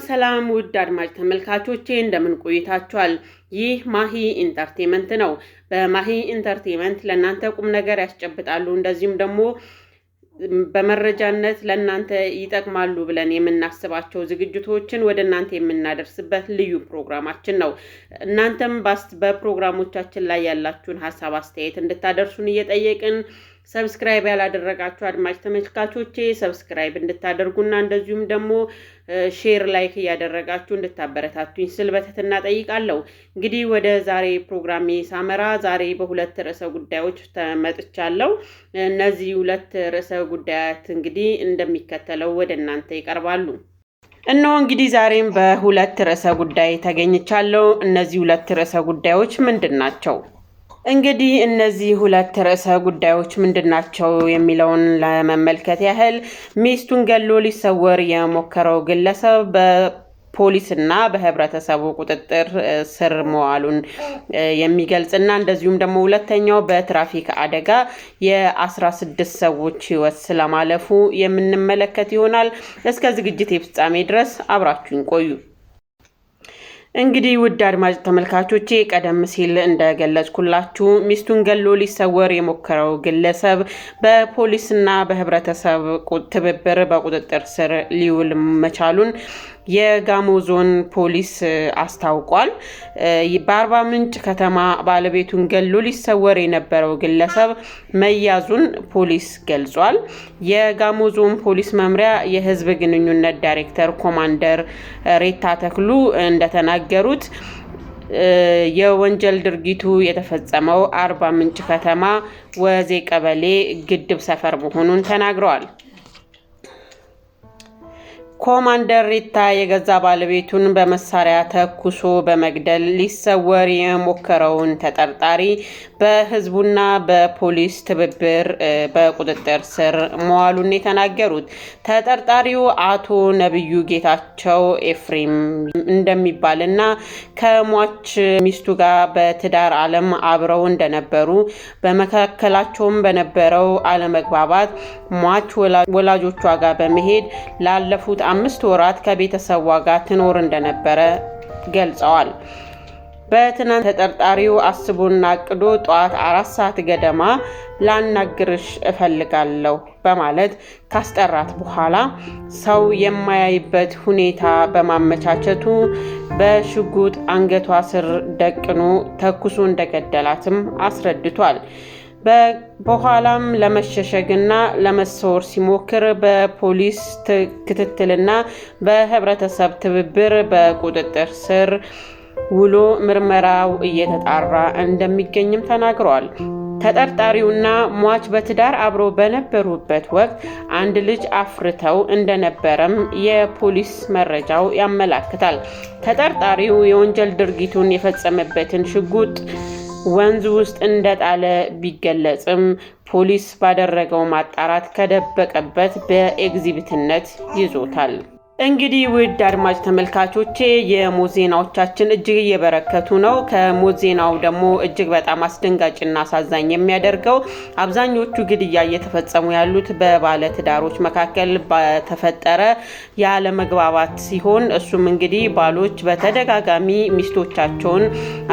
ሰላም ውድ አድማጭ ተመልካቾቼ እንደምን ቆይታችኋል? ይህ ማሂ ኢንተርቴይንመንት ነው። በማሂ ኢንተርቴይንመንት ለእናንተ ቁም ነገር ያስጨብጣሉ እንደዚሁም ደግሞ በመረጃነት ለእናንተ ይጠቅማሉ ብለን የምናስባቸው ዝግጅቶችን ወደ እናንተ የምናደርስበት ልዩ ፕሮግራማችን ነው። እናንተም በፕሮግራሞቻችን ላይ ያላችሁን ሀሳብ አስተያየት እንድታደርሱን እየጠየቅን ሰብስክራይብ ያላደረጋችሁ አድማጭ ተመልካቾቼ ሰብስክራይብ እንድታደርጉና እንደዚሁም ደግሞ ሼር ላይክ እያደረጋችሁ እንድታበረታቱኝ ስል በትህትና ጠይቃለሁ። እንግዲህ ወደ ዛሬ ፕሮግራሜ ሳመራ ዛሬ በሁለት ርዕሰ ጉዳዮች ተመጥቻለሁ። እነዚህ ሁለት ርዕሰ ጉዳያት እንግዲህ እንደሚከተለው ወደ እናንተ ይቀርባሉ። እነሆ እንግዲህ ዛሬም በሁለት ርዕሰ ጉዳይ ተገኝቻለሁ። እነዚህ ሁለት ርዕሰ ጉዳዮች ምንድን ናቸው? እንግዲህ እነዚህ ሁለት ርዕሰ ጉዳዮች ምንድናቸው የሚለውን ለመመልከት ያህል ሚስቱን ገሎ ሊሰወር የሞከረው ግለሰብ በፖሊስና በህብረተሰቡ ቁጥጥር ስር መዋሉን የሚገልጽና እንደዚሁም ደግሞ ሁለተኛው በትራፊክ አደጋ የ16 ሰዎች ህይወት ስለማለፉ የምንመለከት ይሆናል። እስከ ዝግጅት ፍጻሜ ድረስ አብራችሁን ቆዩ። እንግዲህ ውድ አድማጭ ተመልካቾቼ ቀደም ሲል እንደገለጽኩላችሁ ሚስቱን ገሎ ሊሰወር የሞከረው ግለሰብ በፖሊስና በህብረተሰብ ትብብር በቁጥጥር ስር ሊውል መቻሉን የጋሞ ዞን ፖሊስ አስታውቋል። በአርባ ምንጭ ከተማ ባለቤቱን ገሎ ሊሰወር የነበረው ግለሰብ መያዙን ፖሊስ ገልጿል። የጋሞ ዞን ፖሊስ መምሪያ የህዝብ ግንኙነት ዳይሬክተር ኮማንደር ሬታ ተክሉ እንደተናገሩት የወንጀል ድርጊቱ የተፈጸመው አርባ ምንጭ ከተማ ወዜ ቀበሌ ግድብ ሰፈር መሆኑን ተናግረዋል። ኮማንደር ሪታ የገዛ ባለቤቱን በመሳሪያ ተኩሶ በመግደል ሊሰወር የሞከረውን ተጠርጣሪ በህዝቡና በፖሊስ ትብብር በቁጥጥር ስር መዋሉን የተናገሩት ተጠርጣሪው አቶ ነብዩ ጌታቸው ኤፍሬም እንደሚባልና ከሟች ሚስቱ ጋር በትዳር ዓለም አብረው እንደነበሩ በመካከላቸውም በነበረው አለመግባባት ሟች ወላጆቿ ጋር በመሄድ ላለፉት 5 ወራት ከቤተሰቧ ጋር ትኖር እንደነበረ ገልጸዋል። በትናንት ተጠርጣሪው አስቦና አቅዶ ጠዋት 4 ሰዓት ገደማ ላናግርሽ እፈልጋለሁ በማለት ካስጠራት በኋላ ሰው የማያይበት ሁኔታ በማመቻቸቱ በሽጉጥ አንገቷ ስር ደቅኖ ተኩሶ እንደገደላትም አስረድቷል። በኋላም ለመሸሸግና ለመሰወር ሲሞክር በፖሊስ ክትትልና በህብረተሰብ ትብብር በቁጥጥር ስር ውሎ ምርመራው እየተጣራ እንደሚገኝም ተናግረዋል። ተጠርጣሪውና ሟች በትዳር አብሮ በነበሩበት ወቅት አንድ ልጅ አፍርተው እንደነበረም የፖሊስ መረጃው ያመላክታል። ተጠርጣሪው የወንጀል ድርጊቱን የፈጸመበትን ሽጉጥ ወንዝ ውስጥ እንደጣለ ቢገለጽም ፖሊስ ባደረገው ማጣራት ከደበቀበት በኤግዚቢትነት ይዞታል። እንግዲህ ውድ አድማጭ ተመልካቾቼ የሞት ዜናዎቻችን እጅግ እየበረከቱ ነው። ከሞት ዜናው ደግሞ እጅግ በጣም አስደንጋጭና አሳዛኝ የሚያደርገው አብዛኞቹ ግድያ እየተፈጸሙ ያሉት በባለ ትዳሮች መካከል በተፈጠረ ያለመግባባት ሲሆን እሱም እንግዲህ ባሎች በተደጋጋሚ ሚስቶቻቸውን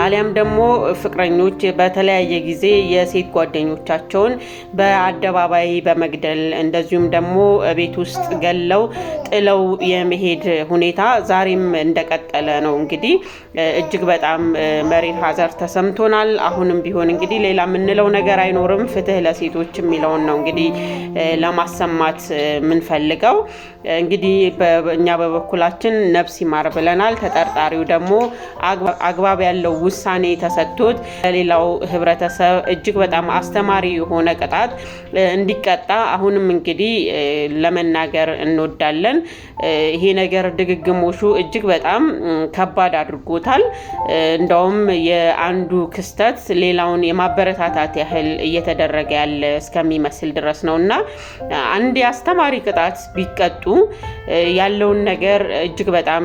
አሊያም ደግሞ ፍቅረኞች በተለያየ ጊዜ የሴት ጓደኞቻቸውን በአደባባይ በመግደል እንደዚሁም ደግሞ ቤት ውስጥ ገለው ጥለው የመሄድ ሁኔታ ዛሬም እንደቀጠለ ነው። እንግዲህ እጅግ በጣም መሪር ሀዘን ተሰምቶናል። አሁንም ቢሆን እንግዲህ ሌላ የምንለው ነገር አይኖርም። ፍትህ ለሴቶች የሚለውን ነው እንግዲህ ለማሰማት የምንፈልገው። እንግዲህ እኛ በበኩላችን ነፍስ ይማር ብለናል። ተጠርጣሪው ደግሞ አግባብ ያለው ውሳኔ ተሰጥቶት ለሌላው ህብረተሰብ እጅግ በጣም አስተማሪ የሆነ ቅጣት እንዲቀጣ አሁንም እንግዲህ ለመናገር እንወዳለን። ይሄ ነገር ድግግሞሹ እጅግ በጣም ከባድ አድርጎታል። እንደውም የአንዱ ክስተት ሌላውን የማበረታታት ያህል እየተደረገ ያለ እስከሚመስል ድረስ ነውና አንድ አስተማሪ ቅጣት ቢቀጡ ያለውን ነገር እጅግ በጣም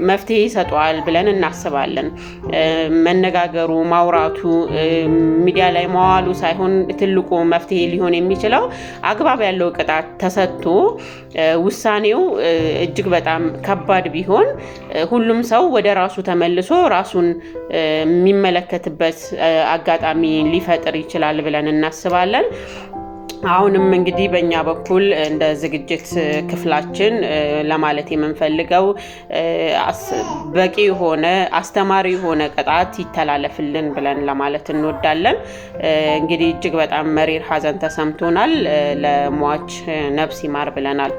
መፍትሄ ይሰጠዋል ብለን እናስባለን። መነጋገሩ፣ ማውራቱ፣ ሚዲያ ላይ መዋሉ ሳይሆን ትልቁ መፍትሄ ሊሆን የሚችለው አግባብ ያለው ቅጣት ተሰጥቶ ውሳኔው እጅግ በጣም ከባድ ቢሆን ሁሉም ሰው ወደ ራሱ ተመልሶ ራሱን የሚመለከትበት አጋጣሚ ሊፈጥር ይችላል ብለን እናስባለን። አሁንም እንግዲህ በእኛ በኩል እንደ ዝግጅት ክፍላችን ለማለት የምንፈልገው በቂ የሆነ አስተማሪ የሆነ ቅጣት ይተላለፍልን ብለን ለማለት እንወዳለን። እንግዲህ እጅግ በጣም መሪር ሐዘን ተሰምቶናል። ለሟች ነፍስ ይማር ብለናል።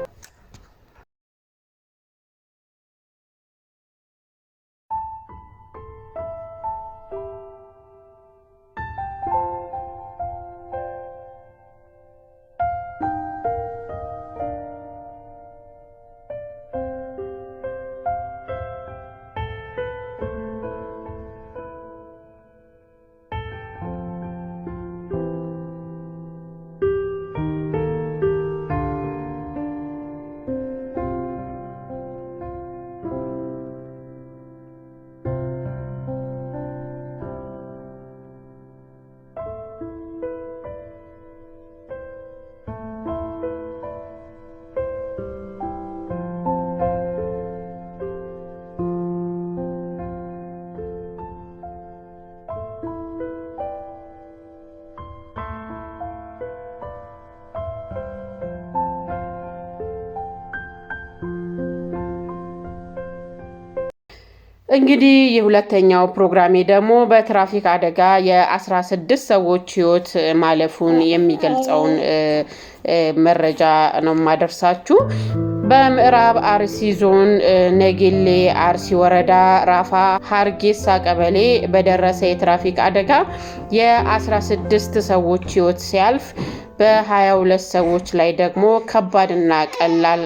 እንግዲህ የሁለተኛው ፕሮግራሜ ደግሞ በትራፊክ አደጋ የ16 ሰዎች ሕይወት ማለፉን የሚገልጸውን መረጃ ነው ማደርሳችሁ። በምዕራብ አርሲ ዞን ነጌሌ አርሲ ወረዳ ራፋ ሀርጌሳ ቀበሌ በደረሰ የትራፊክ አደጋ የ16 ሰዎች ሕይወት ሲያልፍ በ22 ሰዎች ላይ ደግሞ ከባድና ቀላል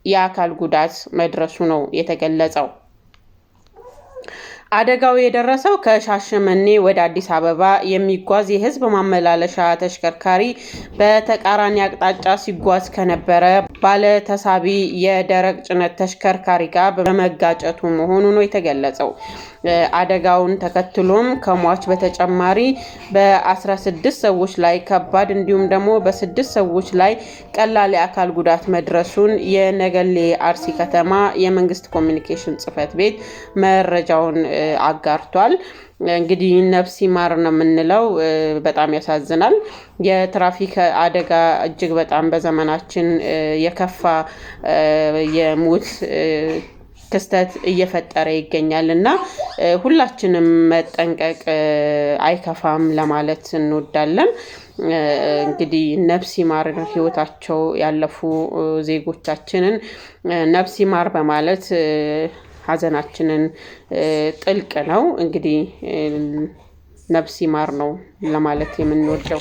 የአካል ጉዳት መድረሱ ነው የተገለጸው። አደጋው የደረሰው ከሻሸመኔ ወደ አዲስ አበባ የሚጓዝ የህዝብ ማመላለሻ ተሽከርካሪ በተቃራኒ አቅጣጫ ሲጓዝ ከነበረ ባለ ተሳቢ የደረቅ ጭነት ተሽከርካሪ ጋር በመጋጨቱ መሆኑ ነው የተገለጸው። አደጋውን ተከትሎም ከሟች በተጨማሪ በ16 ሰዎች ላይ ከባድ እንዲሁም ደግሞ በ6 ሰዎች ላይ ቀላል የአካል ጉዳት መድረሱን የነገሌ አርሲ ከተማ የመንግስት ኮሚኒኬሽን ጽሕፈት ቤት መረጃውን አጋርቷል። እንግዲህ ነፍስ ይማር ነው የምንለው። በጣም ያሳዝናል። የትራፊክ አደጋ እጅግ በጣም በዘመናችን የከፋ የሞት ክስተት እየፈጠረ ይገኛል እና ሁላችንም መጠንቀቅ አይከፋም ለማለት እንወዳለን። እንግዲህ ነፍስ ይማር፣ ህይወታቸው ያለፉ ዜጎቻችንን ነፍስ ይማር በማለት ሀዘናችንን ጥልቅ ነው። እንግዲህ ነፍስ ይማር ነው ለማለት የምንወደው።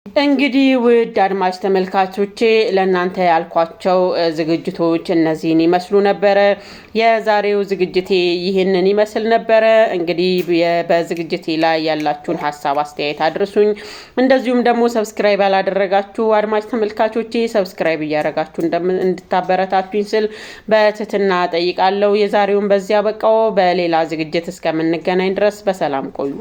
እንግዲህ ውድ አድማጭ ተመልካቾቼ ለእናንተ ያልኳቸው ዝግጅቶች እነዚህን ይመስሉ ነበረ። የዛሬው ዝግጅቴ ይህንን ይመስል ነበረ። እንግዲህ በዝግጅቴ ላይ ያላችሁን ሀሳብ አስተያየት አድርሱኝ። እንደዚሁም ደግሞ ሰብስክራይብ ያላደረጋችሁ አድማጭ ተመልካቾቼ ሰብስክራይብ እያደረጋችሁ እንድታበረታቱኝ ስል በትህትና ጠይቃለሁ። የዛሬውን በዚያ በቃው። በሌላ ዝግጅት እስከምንገናኝ ድረስ በሰላም ቆዩ።